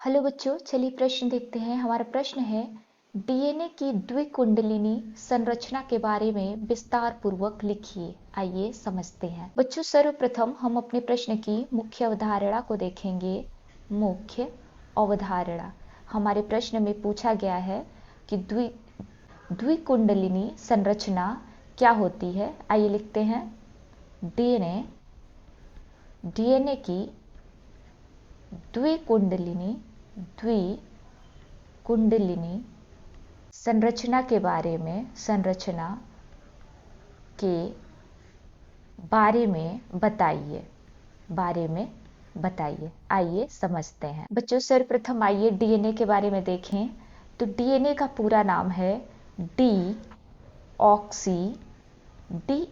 Hello बच्चों, चलिए प्रश्न देखते हैं। हमारा प्रश्न है डीएनए की द्विकुंडलिनी संरचना के बारे में विस्तार पूर्वक लिखिए। आइए समझते हैं। बच्चों, सर्वप्रथम हम अपने प्रश्न की मुख्य अवधारणा को देखेंगे। मुख्य अवधारणा हमारे प्रश्न में पूछा गया है कि द्विकुंडलिनी संरचना क्या होती है। आइए लिखते हैं। डीएनए डीएनए की द्विकुंडलिनी संरचना के बारे में बताइए। आइए समझते हैं। बच्चों, सर्वप्रथम आइए डीएनए के बारे में देखें। तो डीएनए का पूरा नाम है डी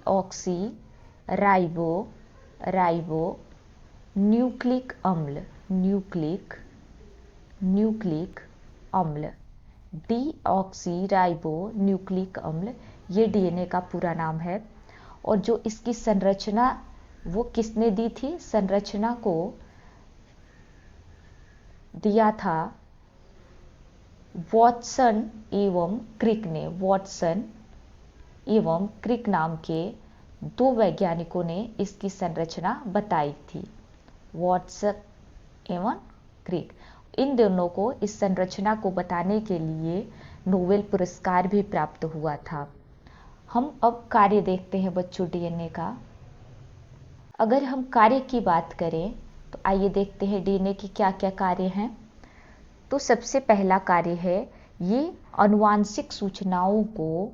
ऑक्सी राइबो न्यूक्लिक अम्ल डीऑक्सी न्यूक्लिक अम्ल, ये डीएनए का पूरा नाम है। और जो इसकी संरचना वो किसने दी थी? संरचना को दिया था वॉटसन एवं क्रिक ने। वॉटसन एवं क्रिक नाम के दो वैज्ञानिकों ने इसकी संरचना बताई थी। वॉटसन एवं क्रिक, इन दोनों को इस संरचना को बताने के लिए नोबेल पुरस्कार भी प्राप्त हुआ था। हम अब कार्य देखते हैं बच्चों डीएनए का। अगर हम कार्य की बात करें तो आइए देखते हैं डीएनए के क्या क्या कार्य हैं। तो सबसे पहला कार्य है ये आनुवांशिक सूचनाओं को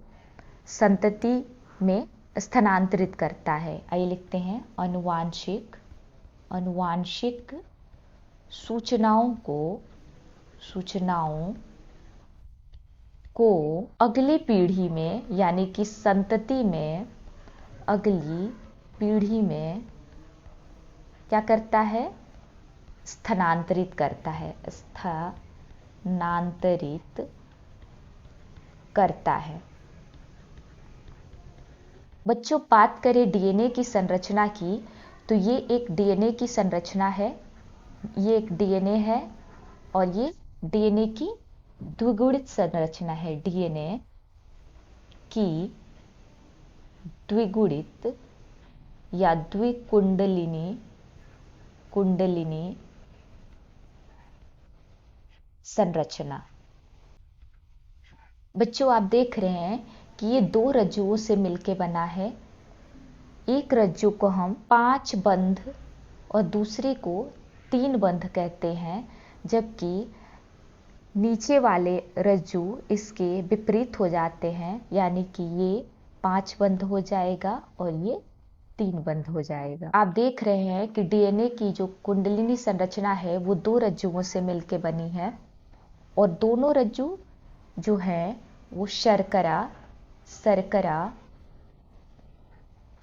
संतति में स्थानांतरित करता है। आइए लिखते हैं आनुवांशिक सूचनाओं को अगली पीढ़ी में, यानी कि संतति में, अगली पीढ़ी में क्या करता है? स्थानांतरित करता है। बच्चों, बात करें डीएनए की संरचना की, तो ये एक डीएनए की संरचना है। ये एक डीएनए है और ये डीएनए की द्विगुणित संरचना है। डीएनए की द्विगुणित या द्विकुंडलिनी संरचना। बच्चों, आप देख रहे हैं कि ये दो रज्जुओं से मिलकर बना है। एक रज्जु को हम 5 बंध और दूसरे को 3 बंध कहते हैं, जबकि नीचे वाले रज्जु इसके विपरीत हो जाते हैं, यानी कि ये 5 बंध हो जाएगा और ये 3 बंध हो जाएगा। आप देख रहे हैं कि डीएनए की जो कुंडलिनी संरचना है वो 2 रज्जुओं से मिलकर बनी है और दोनों रज्जु जो है वो शर्करा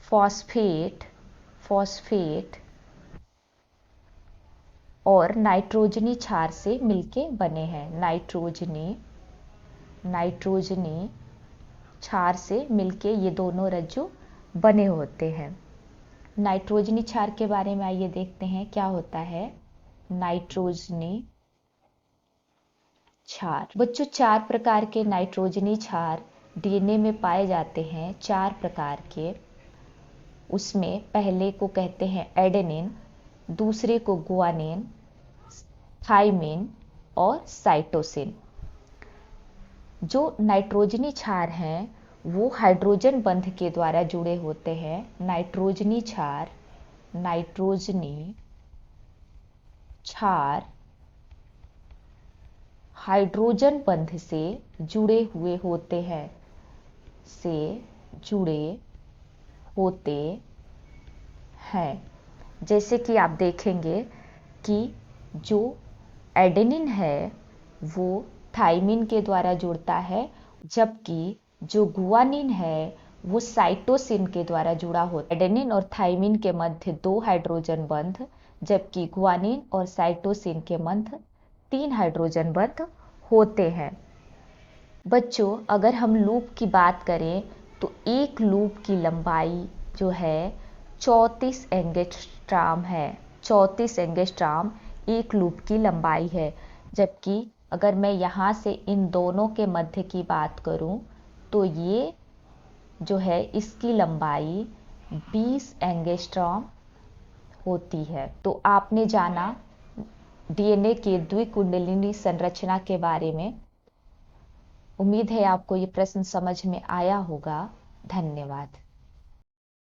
फॉस्फेट और नाइट्रोजनी क्षार से मिलके बने हैं। नाइट्रोजनी क्षार से मिलके ये दोनों रज्जु बने होते हैं। नाइट्रोजनी क्षार के बारे में आइए देखते हैं क्या होता है नाइट्रोजनी क्षार। बच्चों, 4 प्रकार के नाइट्रोजनी क्षार डीएनए में पाए जाते हैं। 4 प्रकार के। उसमें पहले को कहते हैं एडेनिन, दूसरे को गुआनिन, थाइमिन और साइटोसिन। जो नाइट्रोजनी क्षार हैं वो हाइड्रोजन बंध के द्वारा जुड़े होते हैं। नाइट्रोजनी क्षार हाइड्रोजन बंध से जुड़े होते हैं। जैसे कि आप देखेंगे कि जो एडेनिन है वो थाइमिन के द्वारा जुड़ता है, जबकि जो गुआनिन है वो साइटोसिन के द्वारा जुड़ा होता है। एडेनिन और थाइमिन के मध्य 2 हाइड्रोजन बंध, जबकि गुआनिन और साइटोसिन के मध्य 3 हाइड्रोजन बंध होते हैं। बच्चों, अगर हम लूप की बात करें तो एक लूप की लंबाई जो है 34 एंगस्ट्रॉम है। 34 एंगस्ट्रॉम एक लूप की लंबाई है। जबकि अगर मैं यहाँ से इन दोनों के मध्य की बात करूं तो ये जो है इसकी लंबाई 20 एंगस्ट्रॉम होती है। तो आपने जाना डीएनए के द्विकुंडलिनी संरचना के बारे में। उम्मीद है आपको ये प्रश्न समझ में आया होगा। धन्यवाद।